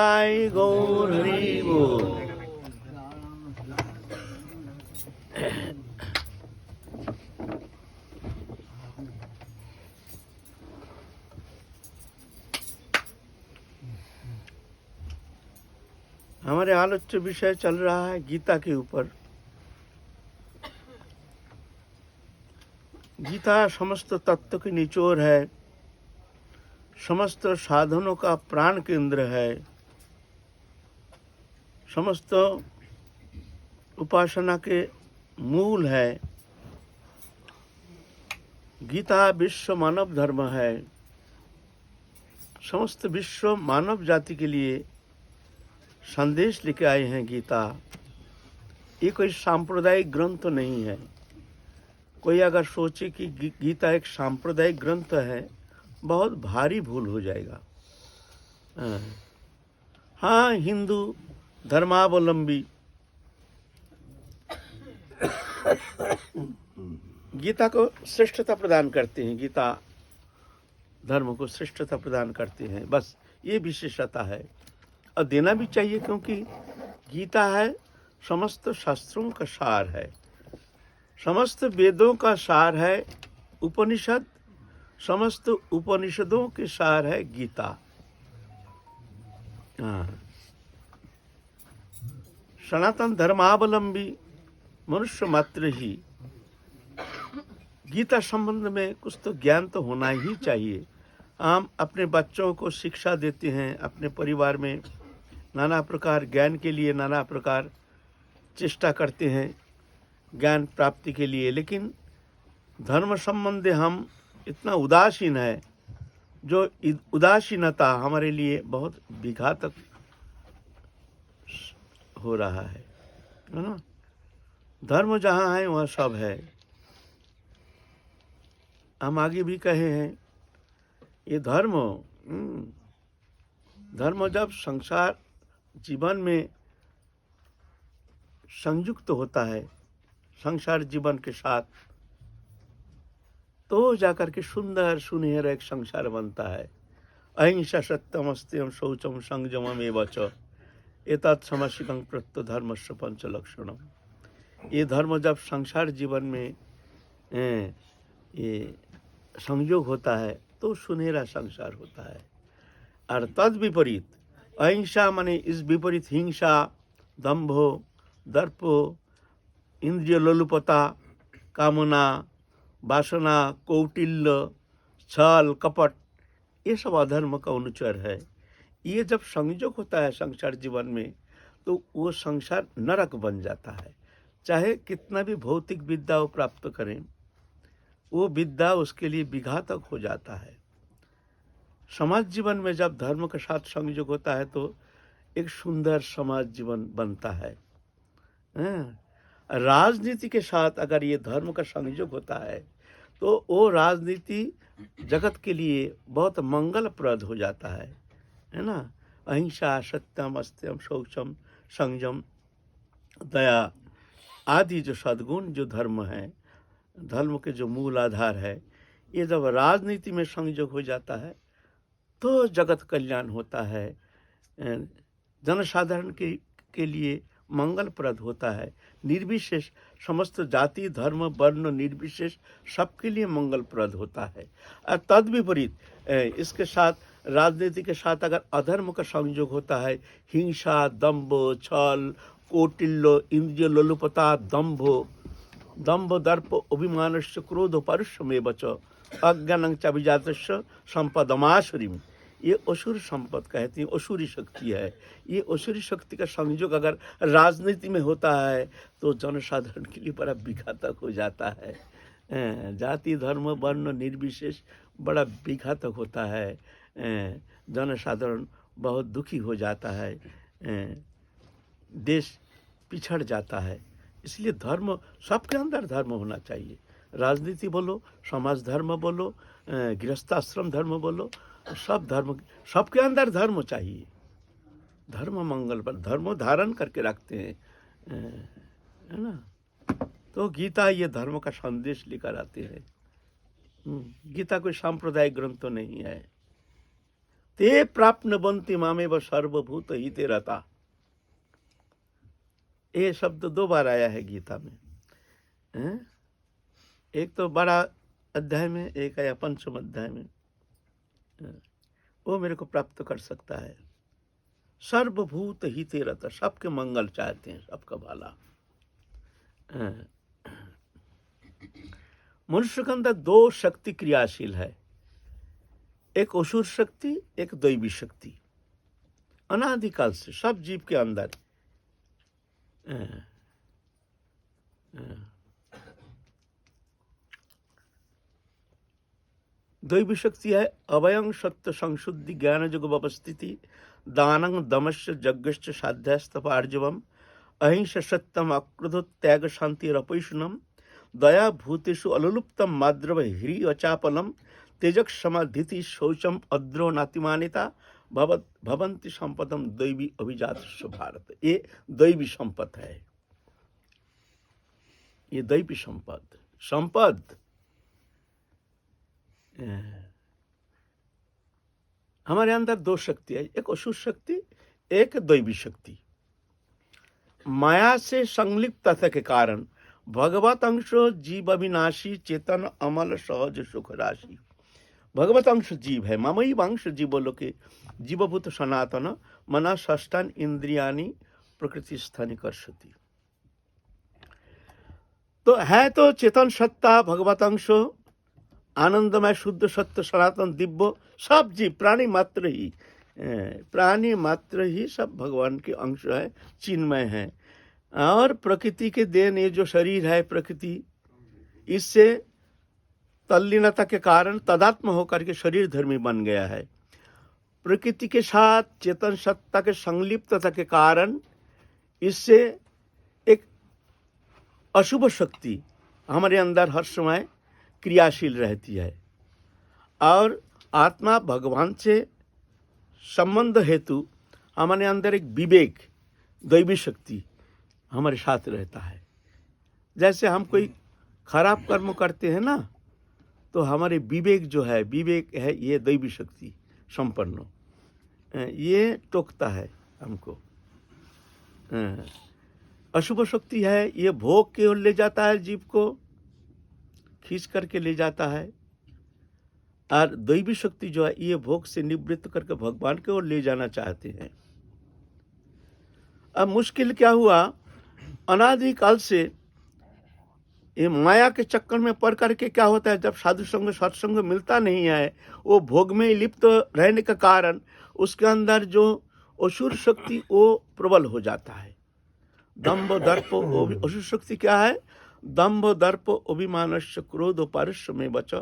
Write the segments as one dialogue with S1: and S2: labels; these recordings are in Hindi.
S1: जय गौर हरि बोल। हमारे आलोच्य विषय चल रहा है गीता के ऊपर। गीता समस्त तत्व की निचोड़ है, समस्त साधनों का प्राण केंद्र है, समस्त उपासना के मूल है। गीता विश्व मानव धर्म है। समस्त विश्व मानव जाति के लिए संदेश लेके आए हैं गीता। ये कोई सांप्रदायिक ग्रंथ नहीं है। कोई अगर सोचे कि गीता एक सांप्रदायिक ग्रंथ है, बहुत भारी भूल हो जाएगा। हाँ, हिंदू धर्मावलंबी गीता को श्रेष्ठता प्रदान करते हैं, गीता धर्म को श्रेष्ठता प्रदान करते हैं, बस ये विशेषता है। और देना भी चाहिए, क्योंकि गीता है समस्त शास्त्रों का सार है, समस्त वेदों का सार है उपनिषद, समस्त उपनिषदों के सार है गीता। सनातन धर्मावलंबी मनुष्य मात्र ही गीता संबंध में कुछ तो ज्ञान तो होना ही चाहिए। हम अपने बच्चों को शिक्षा देते हैं, अपने परिवार में नाना प्रकार ज्ञान के लिए नाना प्रकार चेष्टा करते हैं ज्ञान प्राप्ति के लिए, लेकिन धर्म संबंधी हम इतना उदासीन है, जो उदासीनता हमारे लिए बहुत विघातक हो रहा है ना। धर्म जहाँ है वहाँ सब है। हम आगे भी कहे हैं, ये धर्म जब संसार जीवन में संयुक्त होता है संसार जीवन के साथ, तो जाकर के सुंदर सुनहरा एक संसार बनता है। अहिंसा सत्यम अस्त्यम शौचम संयमम एव च एतत् समशिकं प्रत्यो धर्मस्य पंच लक्षणम। ये धर्म जब संसार जीवन में ये संयोग होता है तो सुनहरा संसार होता है। और तद विपरीत अहिंसा माने इस विपरीत हिंसा, दंभो, दर्पो, इंद्रिय लोलुपता, कामना, वासना, कौटिल्य, छल, कपट, ये सब अधर्म का अनुचर है। ये जब संयोग होता है संसार जीवन में, तो वो संसार नरक बन जाता है। चाहे कितना भी भौतिक विद्या वो प्राप्त करें, वो विद्या उसके लिए विघातक हो जाता है। समाज जीवन में जब धर्म के साथ संयोग होता है तो एक सुंदर समाज जीवन बनता है। राजनीति के साथ अगर ये धर्म का संयोग होता है तो वो राजनीति जगत के लिए बहुत मंगलप्रद हो जाता है ना। अहिंसा, सत्यम, अस्त्यम, शौचम, संयम, दया आदि जो सद्गुण जो धर्म है, धर्म के जो मूल आधार है, ये जब राजनीति में संयोग हो जाता है तो जगत कल्याण होता है, जनसाधारण के लिए मंगलप्रद होता है। निर्विशेष समस्त जाति धर्म वर्ण निर्विशेष सबके लिए मंगलप्रद होता है। और तद विपरीत इसके साथ राजनीति के साथ अगर अधर्म का संयोग होता है, हिंसा, दंभ, छल, कौटिल्य, इंद्रिय लोलुपता, दंभ, दर्प, अभिमानस्य, क्रोध, परुषमेव च अज्ञानं च अभिजातस्य संपदमासुरीम्। ये असुर संपद कहती है, असुरी शक्ति है। ये असुरी शक्ति का संयोग अगर राजनीति में होता है तो जनसाधारण के लिए बड़ा विघातक हो जाता है। जाति धर्म वर्ण निर्विशेष बड़ा विघातक होता है। जनसाधारण बहुत दुखी हो जाता है, देश पिछड़ जाता है। इसलिए धर्म, सबके अंदर धर्म होना चाहिए। राजनीति बोलो, समाज धर्म बोलो, गृहस्थाश्रम धर्म बोलो, सब धर्म, सबके अंदर धर्म चाहिए। धर्म मंगल पर धर्म धारण करके रखते हैं, है ना। तो गीता ये धर्म का संदेश लेकर आते हैं। गीता कोई सांप्रदायिक ग्रंथ तो नहीं है। ते प्राप्नुवन्ति मामेव सर्वभूत हिते रता। ये शब्द 2 बार आया है गीता में। हैं? एक तो बड़ा अध्याय में, एक आया पंचम अध्याय में। वो मेरे को प्राप्त कर सकता है। सर्वभूत हिते रता, सबके मंगल चाहते हैं, सबका भला। मनुष्य के अंदर 2 शक्ति क्रियाशील है, एक असुर शक्ति, एक दैवी शक्ति। अनादिकाल से सब जीव के अंदर दैवी शक्ति है अवयं सत्य संशुद्धि ज्ञान जुग व्यवस्थिति दानं दमश्च यज्ञश्च साध्यास्तप आर्जवम अहिंस सत्यम अक्रोध त्याग शांति रपैषुनम दया भूतेषु अलुलुप्तम माद्रव ह्री अचापलम तेजक समाधिति शौचम अद्रो नातिमानिता भवंति संपदम दैवी अभिजात भारत। ये दैवी संपद है, ये दैवी संपद। हमारे अंदर 2 शक्ति है, एक असुर शक्ति, एक दैवी शक्ति। माया से संलिप्तता के कारण भगवत अंश जीव अविनाशी चेतन अमल सहज सुख राशि। भगवत अंश जीव है, ममई वंश जीवलोके जीवभूत सनातन मना षष्ठान इंद्रियानि प्रकृति स्थानी कर्षति। तो है तो चेतन सत्ता भगवत अंश, आनंदमय शुद्ध सत्य सनातन दिव्य सब जीव प्राणी मात्र ही सब भगवान के अंश है, चिन्मय है। और प्रकृति के देन ये जो शरीर है प्रकृति, इससे तल्लीनता के कारण तदात्म होकर के शरीर धर्मी बन गया है। प्रकृति के साथ चेतन सत्ता के संलिप्तता के कारण इससे एक अशुभ शक्ति हमारे अंदर हर समय क्रियाशील रहती है और आत्मा भगवान से संबंध हेतु हमारे अंदर एक विवेक दैवी शक्ति हमारे साथ रहता है। जैसे हम कोई खराब कर्म करते हैं ना, तो हमारे विवेक जो है, विवेक है ये दैवी शक्ति संपन्न, ये टोकता है हमको। अशुभ शक्ति है, ये भोग की ओर ले जाता है, जीव को खींच करके ले जाता है। और दैवी शक्ति जो है ये भोग से निवृत्त करके भगवान की ओर ले जाना चाहते हैं। अब मुश्किल क्या हुआ, अनादिकाल से ये माया के चक्कर में पड़ करके क्या होता है, जब साधु संग सत्संग मिलता नहीं है, वो भोग में लिप्त रहने के कारण उसके अंदर जो असुर शक्ति वो प्रबल हो जाता है। दंभ दर्प, असुर शक्ति क्या है, दंभ दर्प अभिमानस्य क्रोध पारुष्य में बच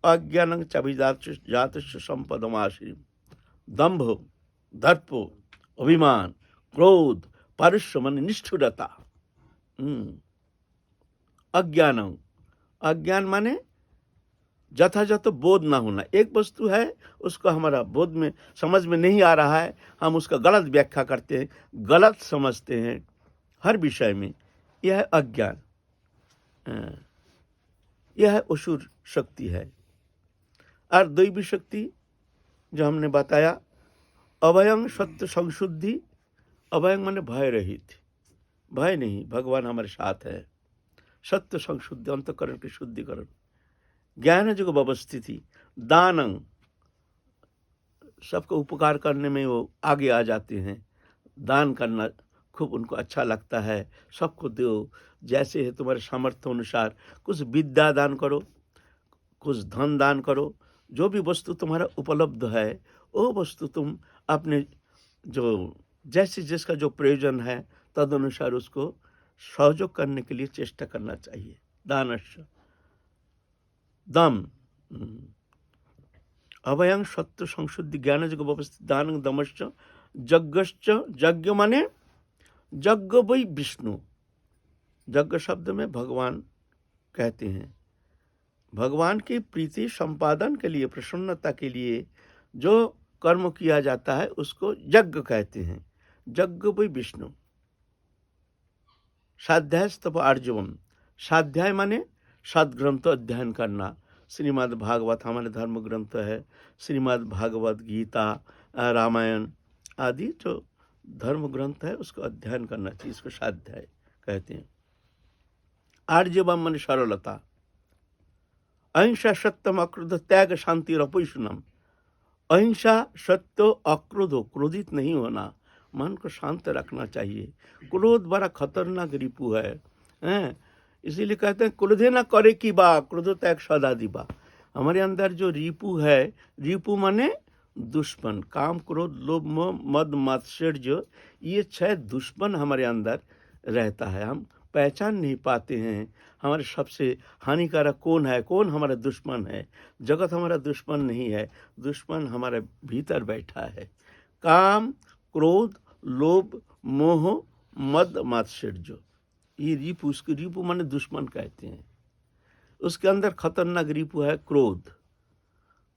S1: अज्ञानं चाभिजात संपदमाश्री। दंभ दर्प अभिमान क्रोध पारुष्य मन निष्ठुरता, अज्ञान, अज्ञान माने यथायथ बोध ना होना। एक वस्तु है उसको हमारा बोध में समझ में नहीं आ रहा है, हम उसका गलत व्याख्या करते हैं, गलत समझते हैं हर विषय में, यह है अज्ञान, यह है असुर शक्ति है। और दैवी शक्ति जो हमने बताया अभयं सत्य संशुद्धि, अभयं माने भय रहित, भय नहीं, भगवान हमारे साथ है। सत्य संशुद्धि अंतकरण की शुद्धिकरण, ज्ञान जो व्यवस्थिति, दानं, सबको उपकार करने में वो आगे आ जाते हैं। दान करना खूब उनको अच्छा लगता है, सबको दो, जैसे है तुम्हारे सामर्थ्य अनुसार, कुछ विद्या दान करो, कुछ धन दान करो, जो भी वस्तु तुम्हारा उपलब्ध है वो वस्तु तुम अपने जो जैसे जिसका जो प्रयोजन है तद अनुसार उसको सहयोग करने के लिए चेष्टा करना चाहिए। दानश्च दम, अभयं सत्य संशुद्धि ज्ञान जग व्यवस्थित दान दमश्च यज्ञश्च, यज्ञ माने यज्ञ वही विष्णु, यज्ञ शब्द में भगवान कहते हैं। भगवान की प्रीति संपादन के लिए, प्रसन्नता के लिए जो कर्म किया जाता है उसको यज्ञ कहते हैं। यज्ञ वही विष्णु। स्वाध्याय स्तप आर्जवम, स्वाध्याय माने सदग्रंथ अध्ययन करना। श्रीमद् भागवत हमारे धर्म ग्रंथ है, श्रीमद् भागवत गीता, रामायण आदि जो धर्म ग्रंथ है उसको अध्ययन करना चाहिए। इसको स्वाध्याय कहते हैं। आर्जवम मन सरलता, अहिंसा सत्यम अक्रोध त्याग शांति रपोषणम। अहिंसा सत्य अक्रोध, क्रोधित नहीं होना, मन को शांत रखना चाहिए। क्रोध बड़ा खतरनाक रिपु है, हैं? इसीलिए कहते हैं क्रोधे ना करे की बा, क्रोध त्याग सदा दिबा। हमारे अंदर जो रिपु है, रिपु माने दुश्मन, काम क्रोध लोभ मोह मद मात्सर्य, ये 6 दुश्मन हमारे अंदर रहता है। हम पहचान नहीं पाते हैं हमारे सबसे हानिकारक कौन है, कौन हमारा दुश्मन है। जगत हमारा दुश्मन नहीं है, दुश्मन हमारे भीतर बैठा है। काम क्रोध लोभ मोह मद मात्सर्य, ये रिपु, उसको रिपु माने दुश्मन कहते हैं। उसके अंदर खतरनाक रिपु है क्रोध।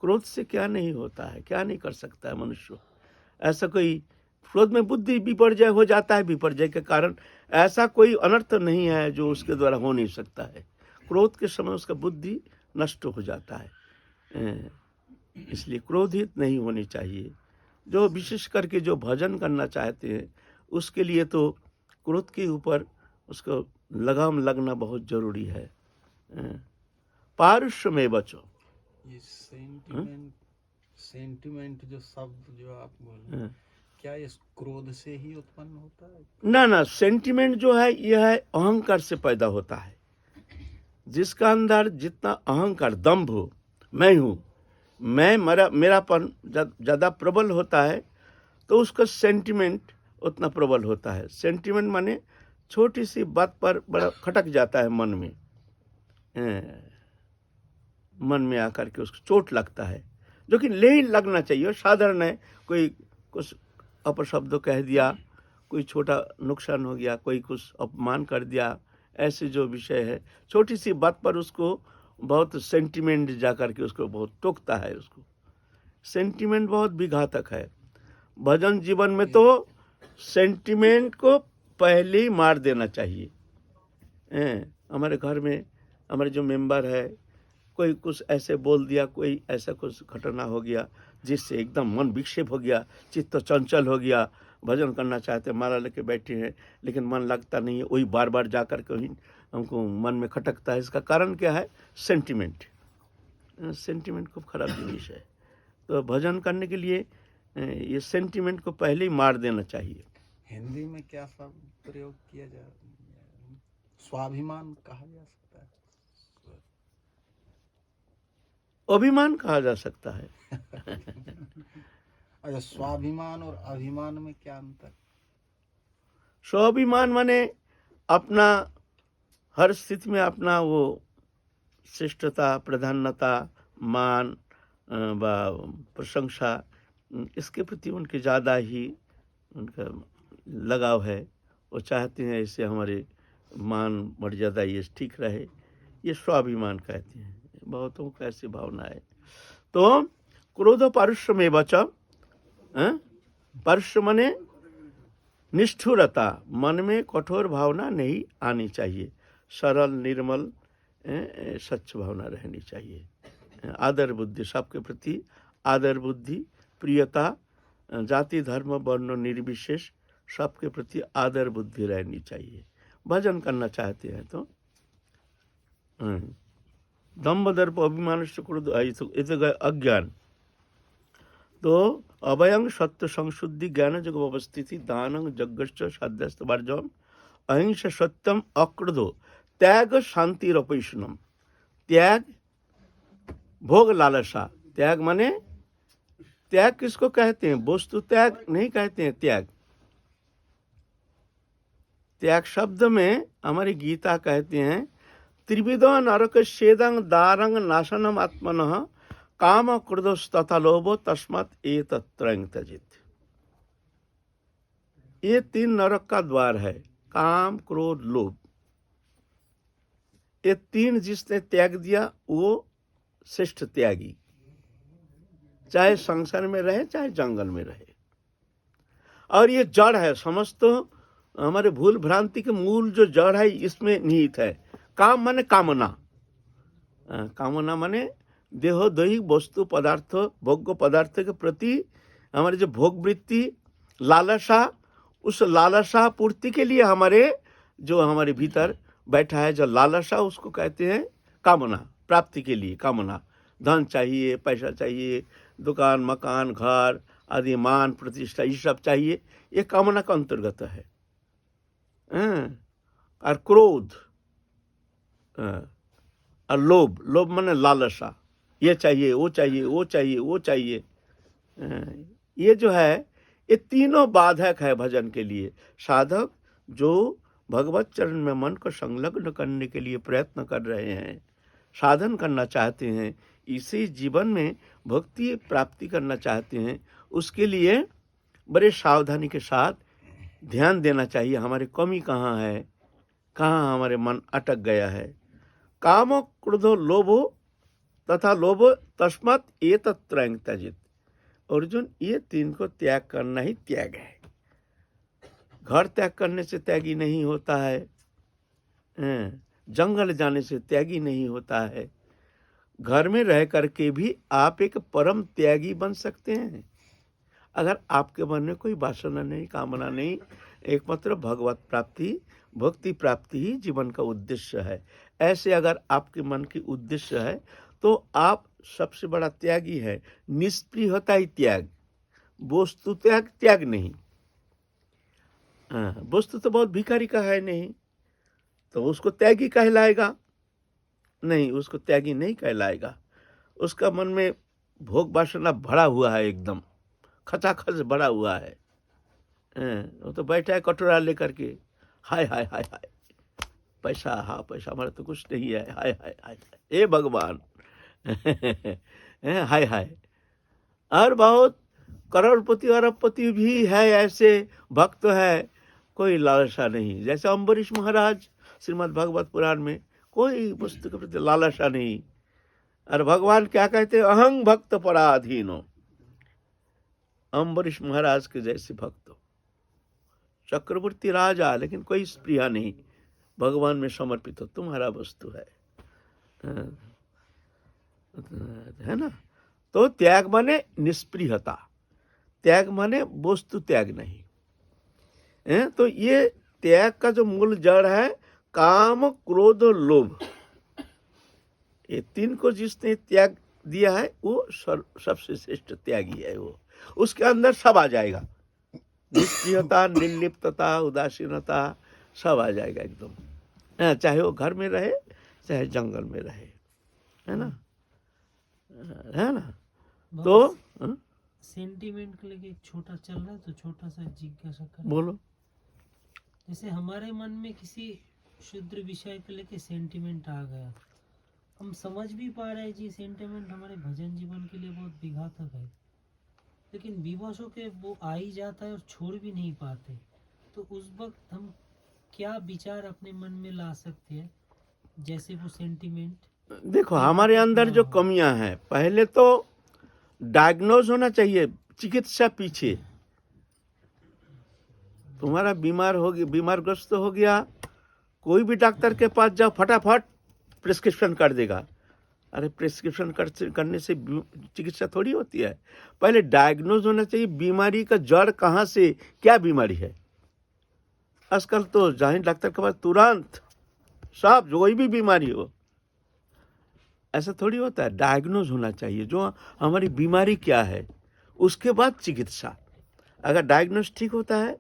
S1: क्रोध से क्या नहीं होता है, क्या नहीं कर सकता है मनुष्य। ऐसा कोई क्रोध में बुद्धि विपर्जय हो जाता है, विपर्जय के कारण ऐसा कोई अनर्थ नहीं है जो उसके द्वारा हो नहीं सकता है। क्रोध के समय उसका बुद्धि नष्ट हो जाता है। इसलिए क्रोधित नहीं होनी चाहिए। जो विशेष करके जो भजन करना चाहते हैं उसके लिए तो क्रोध के ऊपर उसको लगाम लगना बहुत जरूरी है। पारुष्य में बचो।
S2: ये सेंटिमेंट जो शब्द जो आप बोले, क्या ये क्रोध से ही उत्पन्न होता है?
S1: ना ना, सेंटिमेंट जो है यह है अहंकार से पैदा होता है। जिसका अंदर जितना अहंकार दंभ हो, मैं हूँ, मैं मेरापन ज़्यादा प्रबल होता है तो उसका सेंटिमेंट उतना प्रबल होता है। सेंटिमेंट माने छोटी सी बात पर बड़ा खटक जाता है मन में, मन में आकर के उसको चोट लगता है, जो कि नहीं लगना चाहिए, साधारण है। कोई कुछ अपशब्द कह दिया, कोई छोटा नुकसान हो गया, कोई कुछ अपमान कर दिया, ऐसे जो विषय है छोटी सी बात पर उसको बहुत सेंटिमेंट जाकर के उसको बहुत टोकता है। उसको सेंटिमेंट बहुत विघातक है। भजन जीवन में तो सेंटिमेंट को पहले ही मार देना चाहिए। हमारे घर में हमारे जो मेंबर है, कोई कुछ ऐसे बोल दिया, कोई ऐसा कुछ घटना हो गया जिससे एकदम मन विक्षेप हो गया, चित्त चंचल हो गया, भजन करना चाहते माला लेके बैठे हैं लेकिन मन लगता नहीं है, वही बार बार जाकर के हमको मन में खटकता है। इसका कारण क्या है? सेंटिमेंट। सेंटिमेंट खूब खराब जिनिस है। तो भजन करने के लिए ये सेंटिमेंट को पहले ही मार देना चाहिए।
S2: हिंदी में क्या शब्द प्रयोग किया जाए? स्वाभिमान कहा जा सकता है?
S1: अभिमान कहा जा सकता है।
S2: अच्छा, स्वाभिमान और अभिमान में क्या अंतर?
S1: स्वाभिमान माने अपना हर स्थिति में अपना वो श्रेष्ठता, प्रधानता, मान व प्रशंसा, इसके प्रति उनके ज़्यादा ही उनका लगाव है। वो चाहते हैं ऐसे हमारे मान मर्यादा ये ठीक रहे, ये स्वाभिमान कहते हैं। बहुतों को ऐसी भावना है। तो क्रोध पारुष्य में बचा। पारुष्य माने निष्ठुरता, मन में कठोर भावना नहीं आनी चाहिए, सरल निर्मल सच्च भावना रहनी चाहिए। आदर बुद्धि, सबके प्रति आदर बुद्धि, प्रियता, जाति धर्म वर्ण निर्विशेष सबके प्रति आदर बुद्धि रहनी चाहिए। भजन करना चाहते हैं तो दम्भ दर्प अभिमान से क्रोध अज्ञान। तो अभयं सत्य संशुद्धि ज्ञान जग अवस्थिति दानं यज्ञश्च साध्यस्त वर्जम अहिंसा सत्यम अक्रोधो त्याग शांति रपैषणम। त्याग भोग लालसा, त्याग माने त्याग किसको कहते हैं? वस्तु त्याग नहीं कहते हैं त्याग। त्याग शब्द में हमारी गीता कहते हैं त्रिविध नरक शेदंग दारंग नाशनम आत्मनः काम क्रोधस्तथा लोभो तस्मात् एतत्त्रयं त्यजेत्। ये 3 नरक का द्वार है, काम क्रोध लोभ। ये 3 जिसने त्याग दिया वो श्रेष्ठ त्यागी, चाहे संसार में रहे चाहे जंगल में रहे। और ये जड़ है, समस्त हमारे भूल भ्रांति के मूल जो जड़ है इसमें निहित है। काम माने कामना, कामना माने देहो दैहिक वस्तु पदार्थ भोग्य पदार्थ के प्रति हमारे जो भोग वृत्ति, लालसा, उस लालसा पूर्ति के लिए हमारे भीतर बैठा है जो लालसा, उसको कहते हैं कामना, प्राप्ति के लिए कामना। धन चाहिए, पैसा चाहिए, दुकान, मकान, घर आदि, मान प्रतिष्ठा, ये सब चाहिए, ये कामना का अंतर्गत है। और क्रोध, और लोभ, लोभ माने लालसा, ये चाहिए, वो चाहिए, वो चाहिए, वो चाहिए। ये जो है, ये तीनों बाधक है भजन के लिए। साधक जो भगवत चरण में मन को संलग्न करने के लिए प्रयत्न कर रहे हैं, साधन करना चाहते हैं, इसी जीवन में भक्ति प्राप्ति करना चाहते हैं, उसके लिए बड़े सावधानी के साथ ध्यान देना चाहिए। हमारी कमी कहाँ है, कहाँ हमारे मन अटक गया है। काम क्रोधो लोभो तथा लोभो तस्मात् एतत्त्रयं त्यजेत्। अर्जुन, ये तीन को त्याग करना ही त्याग है। घर त्याग करने से त्यागी नहीं होता है, जंगल जाने से त्यागी नहीं होता है। घर में रह करके भी आप एक परम त्यागी बन सकते हैं अगर आपके मन में कोई वासना नहीं, कामना नहीं। एकमात्र भगवत प्राप्ति, भक्ति प्राप्ति ही जीवन का उद्देश्य है। ऐसे अगर आपके मन की उद्देश्य है तो आप सबसे बड़ा त्यागी है। निष्प्रियता ही त्याग, वस्तु त्याग त्याग नहीं। वस्तु तो बहुत भिखारी का है नहीं, तो उसको त्यागी कहलाएगा नहीं, उसको त्यागी नहीं कहलाएगा। उसका मन में भोग वासना भरा हुआ है, एकदम खचाखच भरा हुआ है। वो तो बैठा है कटोरा लेकर के, हाय हाय हाय हाय, पैसा, हाँ पैसा, हमारा तो कुछ नहीं है, हाय हाय हाय, ए भगवान, हाय हाय। और बहुत करोड़पति अरबपति भी है, ऐसे भक्त है, कोई लालसा नहीं। जैसे अम्बरीश महाराज श्रीमद् भागवत पुराण में, कोई वस्तु के प्रति लालसा नहीं। और भगवान क्या कहते हैं, अहं भक्त पराधीनो। अम्बरीश महाराज के जैसे भक्त हो, चक्रवर्ती राजा, लेकिन कोई स्प्रिया नहीं, भगवान में समर्पित हो, तुम्हारा वस्तु है ना। तो त्याग माने निष्प्रियता, त्याग माने वस्तु त्याग नहीं। तो ये त्याग का जो मूल जड़ है, काम क्रोध लोभ, ये तीन को जिसने त्याग दिया है वो सबसे श्रेष्ठ त्यागी है। वो उसके अंदर सब आ जाएगा, निष्क्रियता, निर्लिप्तता, उदासीनता, सब आ जाएगा एकदम। चाहे वो घर में रहे, चाहे जंगल में रहे, है ना, है ना। तो
S3: सेंटिमेंट को लेके एक छोटा चल रहा है, तो छोटा सा जिज्ञासा कर।
S1: बोलो।
S3: जैसे हमारे मन में किसी शुद्र विषय को लेके सेंटिमेंट आ गया, हम समझ भी पा रहे हैं जी सेंटिमेंट हमारे भजन जीवन के लिए बहुत विघातक है, लेकिन विवश होके वो आ ही जाता है और छोड़ भी नहीं पाते। तो उस वक्त हम क्या विचार अपने मन में ला सकते हैं, जैसे वो सेंटिमेंट।
S1: देखो, हमारे अंदर जो कमियां हैं, पहले तो डायग्नोज होना चाहिए, चिकित्सा पीछे। तुम्हारा बीमारग्रस्त हो गया, कोई भी डॉक्टर के पास जाओ, फटाफट प्रिस्क्रिप्शन कर देगा। अरे प्रिस्क्रिप्शन करने से चिकित्सा थोड़ी होती है। पहले डायग्नोज होना चाहिए, बीमारी का जड़ कहाँ से, क्या बीमारी है। आजकल तो जाए डॉक्टर के पास तुरंत, सब कोई भी बीमारी हो, ऐसा थोड़ी होता है। डायग्नोज होना चाहिए जो हमारी बीमारी क्या है, उसके बाद चिकित्सा। अगर डायग्नोज ठीक होता है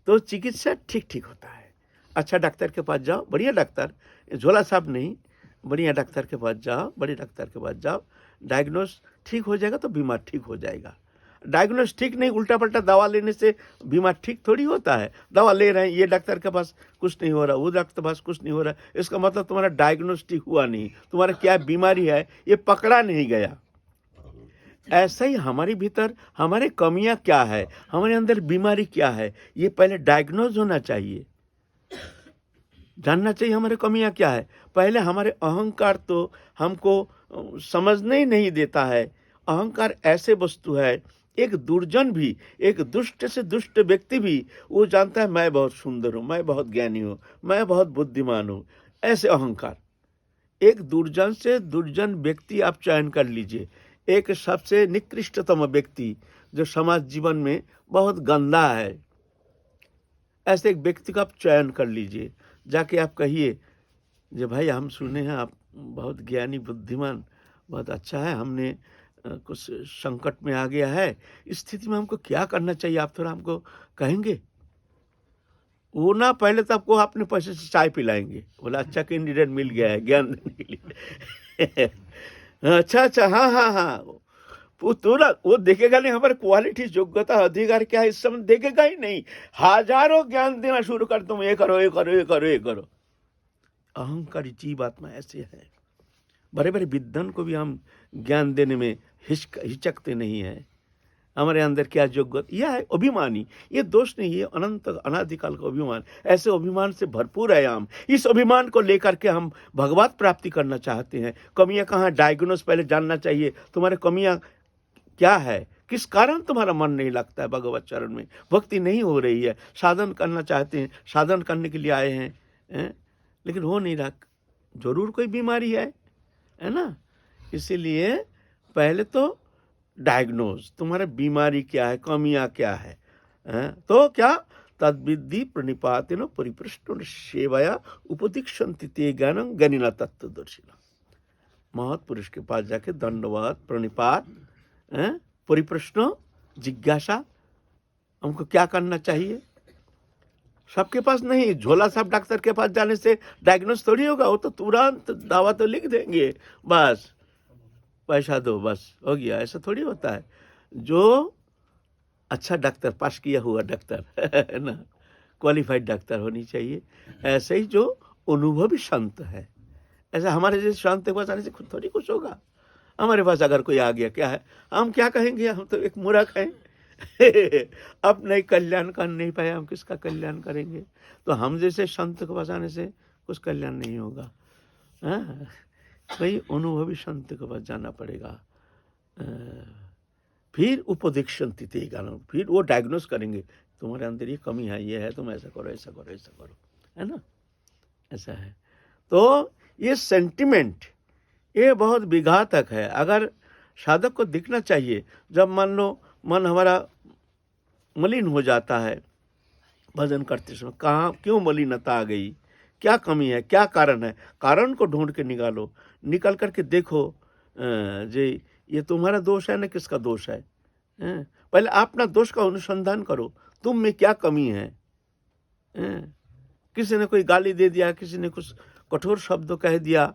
S1: तो चिकित्सा ठीक होता है। अच्छा डॉक्टर के पास जाओ, बढ़िया डॉक्टर, झोला साहब नहीं, बढ़िया डॉक्टर के पास जाओ, बड़े डॉक्टर के पास जाओ, डायग्नोज ठीक हो जाएगा तो बीमार ठीक हो जाएगा। डायग्नोज ठीक नहीं, उल्टा पल्टा दवा लेने से बीमार ठीक थोड़ी होता है। दवा ले रहे हैं, ये डॉक्टर के पास कुछ नहीं हो रहा, वो डॉक्टर के पास कुछ नहीं हो रहा, इसका मतलब तुम्हारा डायग्नोज ठीक हुआ नहीं, तुम्हारा क्या बीमारी है ये पकड़ा नहीं गया। ऐसा ही हमारे भीतर हमारे कमियां क्या है, हमारे अंदर बीमारी क्या है, ये पहले डायग्नोज होना चाहिए, जानना चाहिए हमारे कमियां क्या है। पहले हमारे अहंकार तो हमको समझने ही नहीं देता है। अहंकार ऐसे वस्तु है, एक दुर्जन भी, एक दुष्ट से दुष्ट व्यक्ति भी, वो जानता है मैं बहुत सुंदर हूँ, मैं बहुत ज्ञानी हूँ, मैं बहुत बुद्धिमान हूँ। ऐसे अहंकार, एक दुर्जन से दुर्जन व्यक्ति आप चयन कर लीजिए, एक सबसे निकृष्टतम व्यक्ति, जो समाज जीवन में बहुत गंदा है। ऐसे एक व्यक्ति का आप चयन कर लीजिए, जाके आप कहिए जे भाई हम सुने हैं आप बहुत ज्ञानी बुद्धिमान, बहुत अच्छा है, हमने कुछ संकट में आ गया है, इस स्थिति में हमको क्या करना चाहिए, आप थोड़ा हमको कहेंगे। वो ना पहले तो आपको अपने पैसे से चाय पिलाएंगे, बोला अच्छा कैंडिडेट मिल गया है ज्ञान देने के लिए। अच्छा अच्छा, हाँ हाँ हाँ, वो तुरंत वो देखेगा नहीं हमारे क्वालिटी, योग्यता, अधिकार क्या है, इस समय देखेगा ही नहीं। हजारों ज्ञान देना शुरू कर, तुम ये करो ये करो ये करो ये करो। अहंकारी जीव आत्मा ऐसे है। बड़े बड़े विद्वान को भी हम ज्ञान देने में हिचकते नहीं है। हमारे अंदर क्या योग्यता, यह है अभिमानी, ये दोष नहीं, ये अनंत अनादिकाल का अभिमान। ऐसे अभिमान से भरपूर है हम। इस अभिमान को लेकर के हम भगवत प्राप्ति करना चाहते हैं। कमियां कहाँ, डायग्नोस पहले जानना चाहिए, तुम्हारे कमियां क्या है, किस कारण तुम्हारा मन नहीं लगता है भगवत चरण में, भक्ति नहीं हो रही है, साधन करना चाहते हैं, साधन करने के लिए आए हैं, लेकिन हो नहीं रहा, जरूर कोई बीमारी है ना। इसीलिए पहले तो डायग्नोज, तुम्हारा बीमारी क्या है, कमियां क्या है, तो क्या तद्विद्धि प्रणिपातेन परिपृष्टो सेवया उपदीक्षन्ति ते ज्ञानं ज्ञानिना तत्त्वदर्शिना। महत् पुरुष के पास जाके दंडवत प्रणिपात, परिप्रश्न, जिज्ञासा, हमको क्या करना चाहिए। सबके पास नहीं, झोला साहब डॉक्टर के पास जाने से डायग्नोस थोड़ी होगा, वो तो तुरंत दवा तो लिख देंगे, बस पैसा दो बस हो गया, ऐसा थोड़ी होता है। जो अच्छा डॉक्टर, पास किया हुआ डॉक्टर है ना, क्वालिफाइड डॉक्टर होनी चाहिए। ऐसे ही जो अनुभवी संत है, ऐसा हमारे जैसे संत के पास आने से खुद थोड़ी कुछ होगा। हमारे पास अगर कोई आ गया, क्या है, हम क्या कहेंगे, हम तो एक मूर्ख हैं। अपने कल्याण कर नहीं पाए, हम किसका कल्याण करेंगे। तो हम जैसे संत के पास आने से कुछ कल्याण नहीं होगा। कोई अनुभवी संत के पास जाना पड़ेगा। फिर उपदेक्षन्ति ते ज्ञानं, फिर वो डायग्नोस करेंगे, तुम्हारे अंदर ये कमी है, ये है, तुम ऐसा करो ऐसा करो ऐसा करो, है ना, ऐसा है। तो ये सेंटिमेंट ये बहुत विघातक है। अगर साधक को दिखना चाहिए, जब मान लो मन हमारा मलिन हो जाता है भजन करते समय, कहाँ क्यों मलिनता आ गई, क्या कमी है, क्या कारण है, कारण को ढूंढ के निकालो, निकल करके देखो जे ये तुम्हारा दोष है ना किसका दोष है। पहले अपना दोष का अनुसंधान करो, तुम में क्या कमी है। किसी ने कोई गाली दे दिया, किसी ने कुछ कठोर शब्द कह दिया,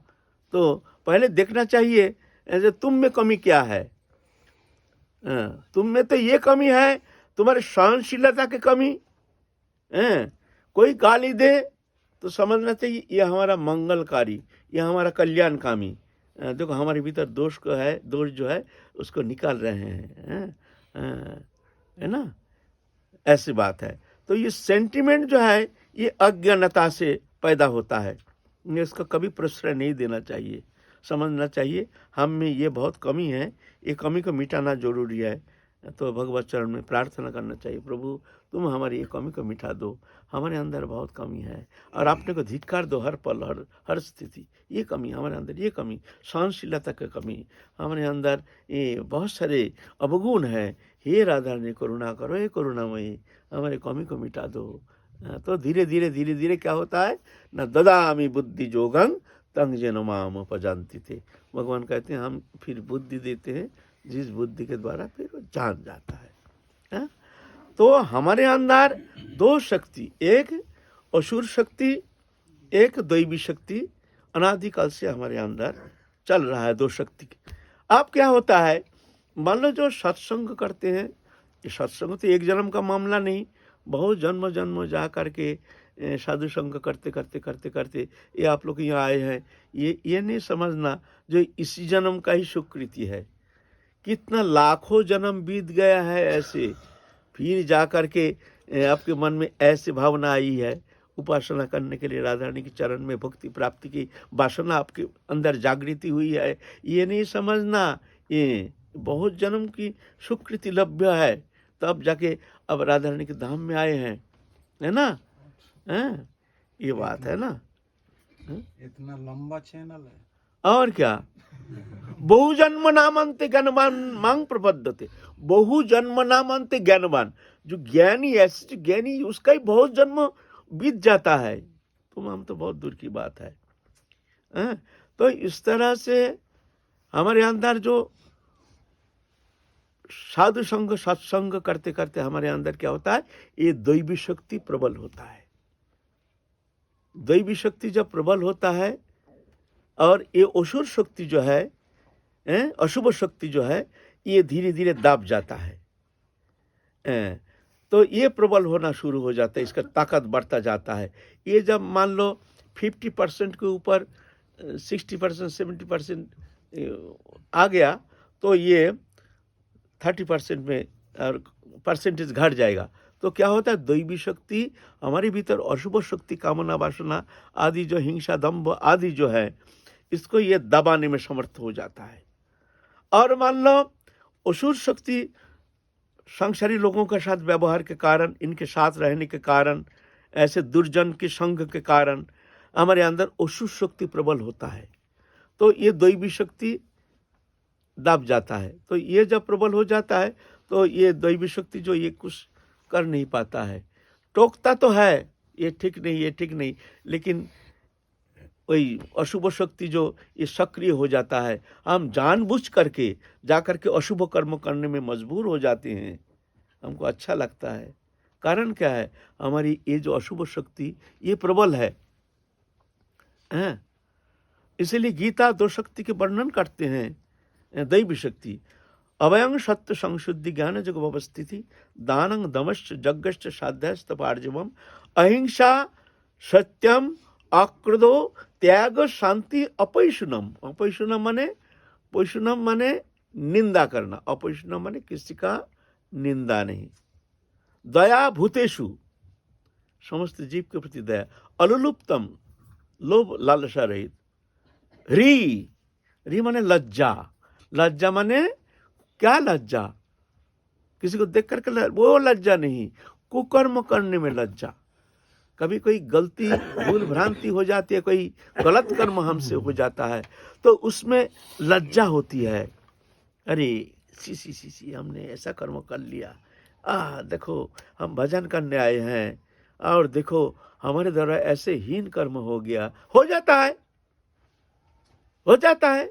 S1: तो पहले देखना चाहिए जे तुम में कमी क्या है। तुम में तो ये कमी है, तुम्हारे सहनशीलता की कमी। कोई गाली दे तो समझना चाहिए ये हमारा मंगलकारी, ये हमारा कल्याणकामी। देखो हमारे भीतर दोष को है, दोष जो है उसको निकाल रहे हैं, है ना, ऐसी बात है। तो ये सेंटिमेंट जो है ये अज्ञानता से पैदा होता है, इसका कभी प्रश्रय नहीं देना चाहिए। समझना चाहिए हम में ये बहुत कमी है, ये कमी को मिटाना जरूरी है। तो भगवत चरण में प्रार्थना करना चाहिए, प्रभु तुम हमारी ये कमी को मिटा दो, हमारे अंदर बहुत कमी है, और अपने को धिक्कार दो हर पल हर स्थिति। ये कमी हमारे अंदर, ये कमी सहनशीलता की कमी हमारे अंदर, ये बहुत सारे अवगुण है। हे राधा ने करुणा करो, हे करुणामयी हमारे कमी को मिटा दो। तो धीरे धीरे क्या होता है न, ददामि बुद्धि जोगं तंग जेन माम उपजानती थे। भगवान कहते हैं हम फिर बुद्धि देते हैं, जिस बुद्धि के द्वारा फिर वो जान जाता है। तो हमारे अंदर दो शक्ति, एक असुर शक्ति, एक दैवी शक्ति, अनादिकाल से हमारे अंदर चल रहा है, दो शक्ति। अब क्या होता है, मान लो जो सत्संग करते हैं, ये सत्संग तो एक जन्म का मामला नहीं, बहुत जन्म जा करके साधु संग करते करते ये आप लोग यहाँ आए हैं। ये नहीं समझना जो इसी जन्म का ही सुकृति है, कितना लाखों जन्म बीत गया है ऐसे, फिर जा कर के आपके मन में ऐसे भावना आई है, उपासना करने के लिए राधा रानी के चरण में भक्ति प्राप्ति की वासना आपके अंदर जागृति हुई है। ये नहीं समझना ये बहुत जन्म की सुकृति लभ्य है, तब जाके अब राधा रानी के धाम में आए हैं, है ना। ये बात है ना।
S2: इतना लंबा चैनल है
S1: और क्या, बहु जन्म नामंते ज्ञानवान मांग प्रबद्धते। बहु जन्म नामंते ज्ञानवान, जो ज्ञानी, ऐसे जो ज्ञानी उसका ही बहुत जन्म बीत जाता है। तुम हम तो बहुत दूर की बात है। तो इस तरह से हमारे अंदर जो साधु संग सत्संग करते करते हमारे अंदर क्या होता है, ये दैवी शक्ति प्रबल होता है। दैवी शक्ति जब प्रबल होता है और ये असुर शक्ति जो है, अशुभ शक्ति जो है, ये धीरे धीरे दाब जाता है। तो ये प्रबल होना शुरू हो जाता है, इसका ताकत बढ़ता जाता है। ये जब मान लो 50% के ऊपर 60% 70% आ गया तो ये 30% में और परसेंटेज घट जाएगा। तो क्या होता है, दैवी शक्ति हमारे भीतर अशुभ शक्ति, कामना वासना आदि जो हिंसा दंभ आदि जो है, इसको ये दबाने में समर्थ हो जाता है। और मान लो असुर शक्ति संसारी लोगों के साथ व्यवहार के कारण, इनके साथ रहने के कारण, ऐसे दुर्जन के संग के कारण हमारे अंदर असुर शक्ति प्रबल होता है। तो ये दैवी शक्ति दब जाता है। तो ये जब प्रबल हो जाता है तो ये दैवी शक्ति जो ये कुछ कर नहीं पाता है, टोकता तो है, ये ठीक नहीं, ये ठीक नहीं, लेकिन वही अशुभ शक्ति जो ये सक्रिय हो जाता है। हम जानबूझ करके जाकर के अशुभ कर्म करने में मजबूर हो जाते हैं। हमको अच्छा लगता है। कारण क्या है, हमारी ये जो अशुभ शक्ति ये प्रबल है। इसलिए गीता दो शक्ति के वर्णन करते हैं। दैवी शक्ति अभयं सत्य संशुद्धि ज्ञान जग व्यवस्थिति दानं दमश्च यज्ञश्च साध्यश्च तपार्जवम अहिंसा सत्यम अक्रोधो त्याग शांति अपैशुनम। अपैशुनम माने, पैशुनम माने निंदा करना, अपैशुनम माने किसी का निंदा नहीं। दया भूतेषु, समस्त जीव के प्रति दया। अलुलुप्तम, लोभ लालसा रहित। री माने लज्जा। लज्जा माने क्या लज्जा, किसी को देख करके वो लज्जा नहीं, कुकर्म करने में लज्जा। कभी कोई गलती भूल भ्रांति हो जाती है, कोई गलत कर्म हमसे हो जाता है तो उसमें लज्जा होती है। अरे सी हमने ऐसा कर्म कर लिया, देखो हम भजन करने आए हैं और देखो हमारे द्वारा ऐसे हीन कर्म हो गया। हो जाता है,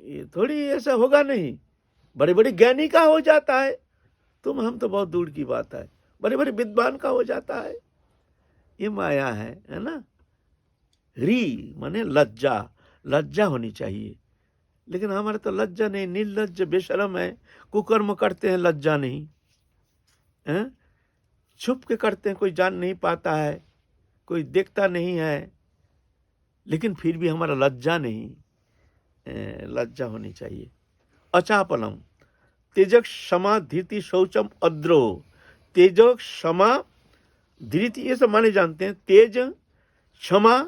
S1: ये थोड़ी ऐसा होगा नहीं। बड़े बड़े ज्ञानी का हो जाता है, तुम हम तो बहुत दूर की बात है। बड़े बड़े विद्वान का हो जाता है। ये माया है ना। री माने लज्जा, लज्जा होनी चाहिए, लेकिन हमारे तो लज्जा नहीं, निर्लज्ज बेशरम है, कुकर्म करते हैं, लज्जा नहीं है, छुप के करते हैं, कोई जान नहीं पाता है, कोई देखता नहीं है, लेकिन फिर भी हमारा लज्जा नहीं, लज्जा होनी चाहिए। अचापलम तेजक क्षमा धृति शौचम अद्रोह। तेजक क्षमा धृति ये सब माने जानते हैं। तेज क्षमा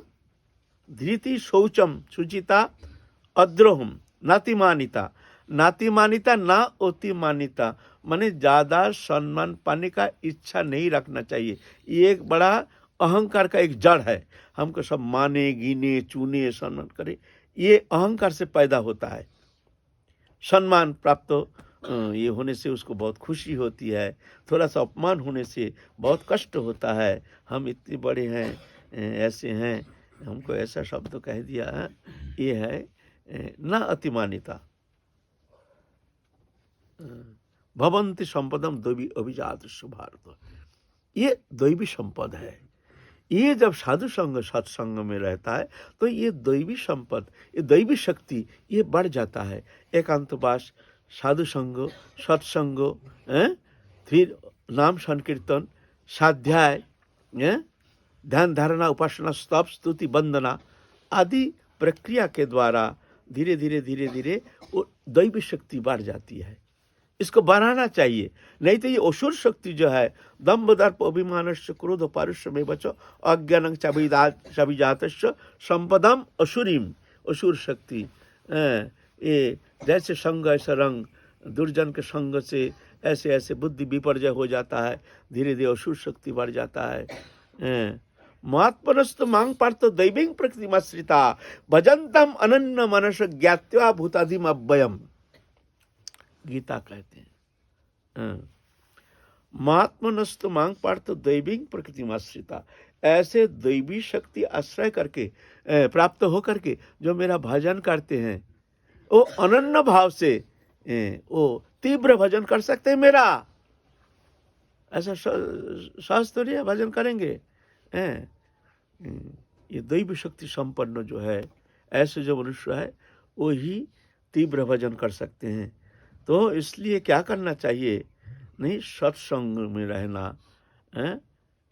S1: धृति शौचम शुचिता अद्रोहम नातिमानिता। नातिमानिता ना अतिमानिता माने ज्यादा सम्मान पाने का इच्छा नहीं रखना चाहिए। ये एक बड़ा अहंकार का एक जड़ है। हमको सब माने, गिने, चुने, सम्मान करे, ये अहंकार से पैदा होता है। सम्मान प्राप्त ये होने से उसको बहुत खुशी होती है, थोड़ा सा अपमान होने से बहुत कष्ट होता है। हम इतने बड़े हैं, ऐसे हैं, हमको ऐसा शब्द कह दिया, ये है न अतिमानिता। भवन्ति संपदम दैवी अभिजात भारत। ये दैवी संपद है। ये जब साधु संग सत्संग में रहता है तो ये दैवी संपद, ये दैवी शक्ति ये बढ़ जाता है। एकांतवास, साधु संग, सत्संग, फिर नाम संकीर्तन, स्वाध्याय, ध्यान धारणा, उपासना, स्तव, स्तुति, वंदना आदि प्रक्रिया के द्वारा धीरे धीरे वो दैवी शक्ति बढ़ जाती है। इसको बढ़ाना चाहिए, नहीं तो ये असुर शक्ति जो है, दम्भ दर्प अभिमानस्य क्रोध पारुष्य में बचो अज्ञानं चाभिजातस्य संपदम असुरीम। असुर शक्ति ये जैसे संग ऐसा रंग, दुर्जन के संग से ऐसे ऐसे बुद्धि विपर्जय हो जाता है, धीरे धीरे असुर शक्ति बढ़ जाता है। महात्मनस्तु मांग पार्थ दैविंग प्रकृतिमाश्रिता भजंतम अनन्य मनस ज्ञात्वा भूतादिम अव्ययम, गीता कहते हैं। महात्मनस्तु मांग पार्थ दैविंग प्रकृतिमाश्रिता, ऐसे दैवी शक्ति आश्रय करके प्राप्त हो करके जो मेरा भजन करते हैं, वो अनन्य भाव से वो तीव्र भजन कर सकते हैं मेरा। ऐसा सहज तो नहीं भजन करेंगे। ये दैवी शक्ति संपन्न जो है, ऐसे जो मनुष्य है वो ही तीव्र भजन कर सकते हैं। तो इसलिए क्या करना चाहिए, नहीं, सत्संग में रहना,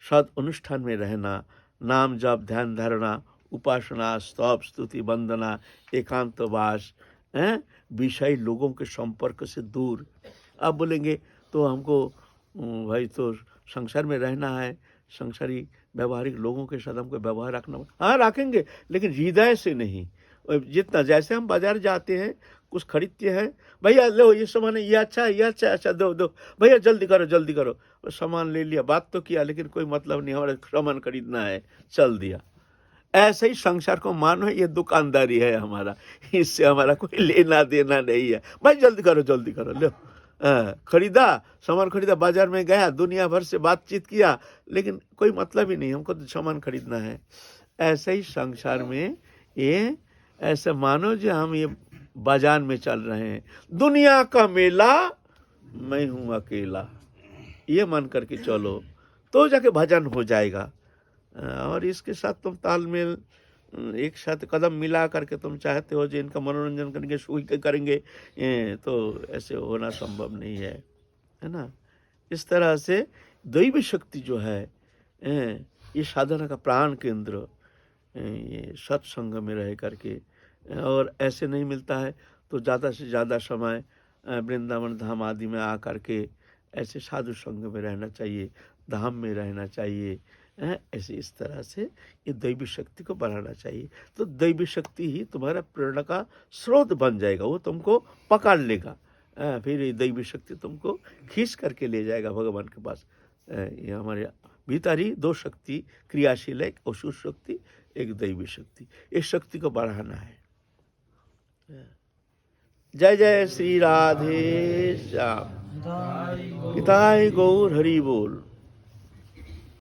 S1: सद अनुष्ठान में रहना, नाम जप ध्यान धारणा उपासना स्तव स्तुति वंदना एकांतवास, विषय लोगों के संपर्क से दूर। आप बोलेंगे तो हमको भाई तो संसार में रहना है, संसारी व्यवहारिक लोगों के साथ हमको व्यवहार रखना, हाँ रखेंगे, लेकिन हृदय से नहीं। जितना, जैसे हम बाजार जाते हैं कुछ खरीदते हैं, भैया लो ये सामान है, ये अच्छा है, ये अच्छा, अच्छा दो दो भैया, जल्दी करो जल्दी करो, सामान ले लिया, बात तो किया लेकिन कोई मतलब नहीं, हमारा सामान खरीदना है, चल दिया। ऐसे ही संसार को मानो ये दुकानदारी है हमारा, इससे हमारा कोई लेना देना नहीं है। भाई जल्दी करो लो, खरीदा सामान, खरीदा, बाजार में गया, दुनिया भर से बातचीत किया, लेकिन कोई मतलब ही नहीं, हमको तो सामान खरीदना है। ऐसे ही संसार में ये ऐसे मानो जो हम ये बाजार में चल रहे हैं, दुनिया का मेला मैं हूँ अकेला, ये मन करके चलो तो जाके भजन हो जाएगा। और इसके साथ तुम तालमेल एक साथ कदम मिला करके तुम चाहते हो जो इनका मनोरंजन करेंगे, सुखी करेंगे, तो ऐसे होना संभव नहीं है, है ना। इस तरह से दैवी शक्ति जो है ये साधना का प्राण केंद्र, ये सत्संग में रह करके, और ऐसे नहीं मिलता है तो ज़्यादा से ज़्यादा समय वृंदावन धाम आदि में आ करके ऐसे साधु संग में रहना चाहिए, धाम में रहना चाहिए, ऐसे इस तरह से ये दैवी शक्ति को बढ़ाना चाहिए। तो दैवी शक्ति ही तुम्हारा प्रेरणा का स्रोत बन जाएगा, वो तुमको पकड़ लेगा, फिर ये दैवी शक्ति तुमको खींच करके ले जाएगा भगवान के पास। ये हमारे भीतर ही दो शक्ति क्रियाशील है, एक असुर शक्ति, एक दैवी शक्ति। इस शक्ति को बढ़ाना है। जय जय श्री राधे श्याम, हिताय गौर हरि बोल।